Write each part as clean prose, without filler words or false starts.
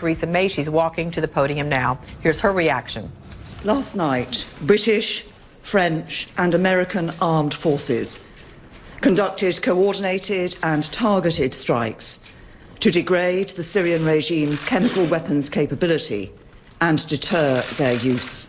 Theresa May. She's walking to the podium now. Here's her reaction. Last night, British, French and American armed forces conducted coordinated and targeted strikes to degrade the Syrian regime's chemical weapons capability and deter their use.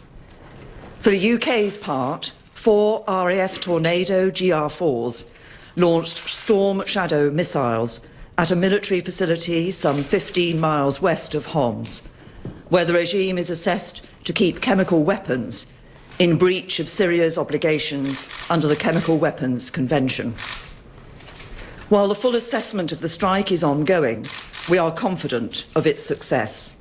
For the UK's part, 4 RAF Tornado GR4s launched Storm Shadow missiles at a military facility some 15 miles west of Homs, where the regime is assessed to keep chemical weapons in breach of Syria's obligations under the Chemical Weapons Convention. While the full assessment of the strike is ongoing, we are confident of its success.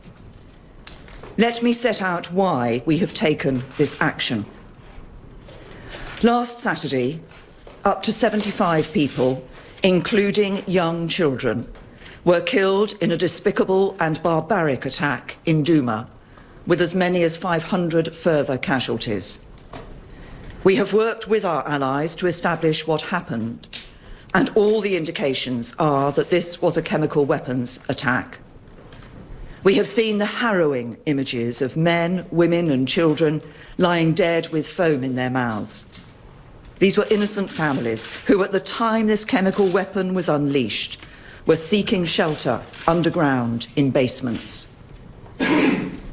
Let me set out why we have taken this action. Last Saturday, up to 75 people, including young children, were killed in a despicable and barbaric attack in Douma, with as many as 500 further casualties. We have worked with our allies to establish what happened, and all the indications are that this was a chemical weapons attack. We have seen the harrowing images of men, women and children lying dead with foam in their mouths. These were innocent families who, at the time this chemical weapon was unleashed, were seeking shelter underground in basements.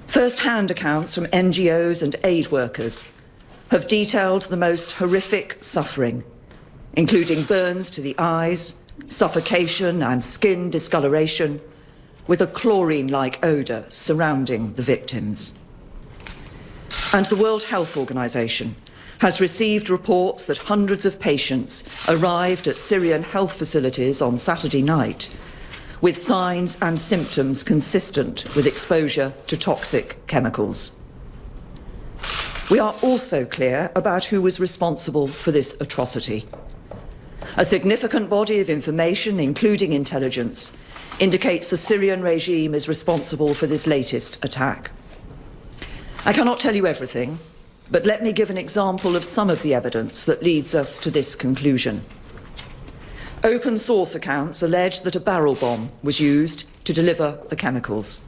First-hand accounts from NGOs and aid workers have detailed the most horrific suffering, including burns to the eyes, suffocation and skin discoloration, with a chlorine-like odour surrounding the victims. And the World Health Organization has received reports that hundreds of patients arrived at Syrian health facilities on Saturday night with signs and symptoms consistent with exposure to toxic chemicals. We are also clear about who was responsible for this atrocity. A significant body of information, including intelligence, indicates the Syrian regime is responsible for this latest attack. I cannot tell you everything, but let me give an example of some of the evidence that leads us to this conclusion. Open source accounts allege that a barrel bomb was used to deliver the chemicals.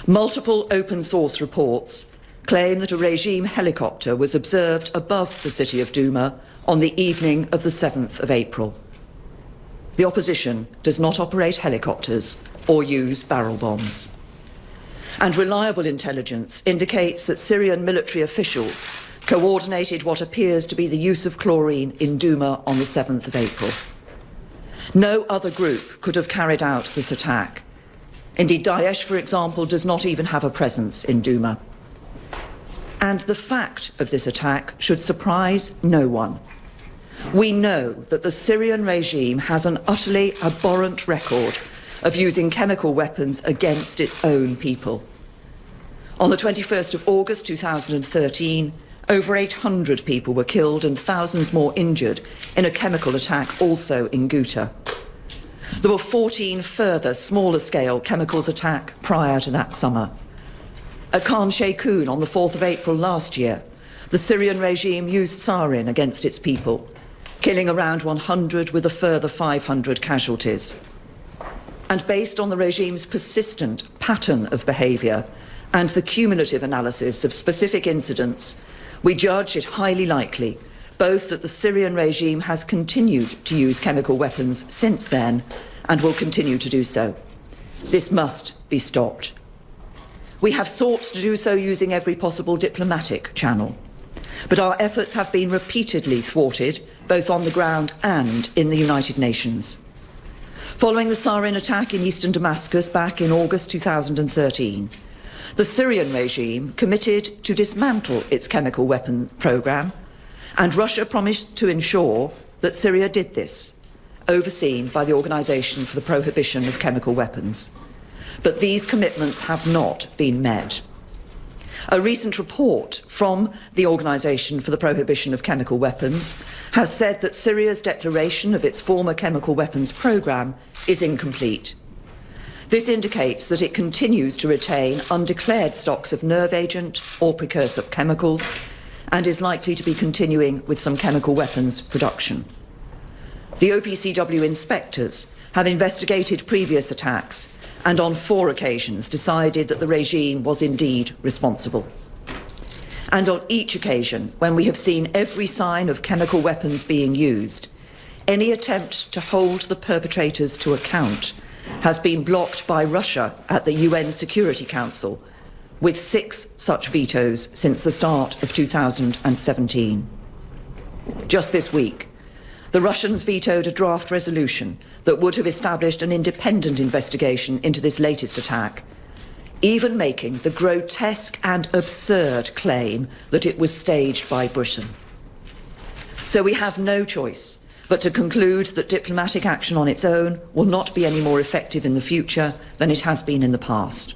Multiple open source reports claim that a regime helicopter was observed above the city of Douma on the evening of the 7th of April. The opposition does not operate helicopters or use barrel bombs. And reliable intelligence indicates that Syrian military officials coordinated what appears to be the use of chlorine in Douma on the 7th of April. No other group could have carried out this attack. Indeed, Daesh, for example, does not even have a presence in Douma. And the fact of this attack should surprise no one. We know that the Syrian regime has an utterly abhorrent record of using chemical weapons against its own people. On the 21st of August 2013, over 800 people were killed and thousands more injured in a chemical attack also in Ghouta. There were 14 further smaller-scale chemicals attacks prior to that summer. At Khan Sheikhoun on the 4th of April last year, the Syrian regime used sarin against its people, killing around 100 with a further 500 casualties. And based on the regime's persistent pattern of behaviour and the cumulative analysis of specific incidents, we judge it highly likely both that the Syrian regime has continued to use chemical weapons since then and will continue to do so. This must be stopped. We have sought to do so using every possible diplomatic channel, but our efforts have been repeatedly thwarted, both on the ground and in the United Nations. Following the sarin attack in eastern Damascus back in August 2013, the Syrian regime committed to dismantle its chemical weapon programme, and Russia promised to ensure that Syria did this, overseen by the Organisation for the Prohibition of Chemical Weapons. But these commitments have not been met. A recent report from the Organisation for the Prohibition of Chemical Weapons has said that Syria's declaration of its former chemical weapons programme is incomplete. This indicates that it continues to retain undeclared stocks of nerve agent or precursor chemicals and is likely to be continuing with some chemical weapons production. The OPCW inspectors have investigated previous attacks and on 4 occasions decided that the regime was indeed responsible. And on each occasion, when we have seen every sign of chemical weapons being used, any attempt to hold the perpetrators to account has been blocked by Russia at the UN Security Council, with 6 such vetoes since the start of 2017. Just this week, the Russians vetoed a draft resolution that would have established an independent investigation into this latest attack, even making the grotesque and absurd claim that it was staged by Britain. So we have no choice but to conclude that diplomatic action on its own will not be any more effective in the future than it has been in the past.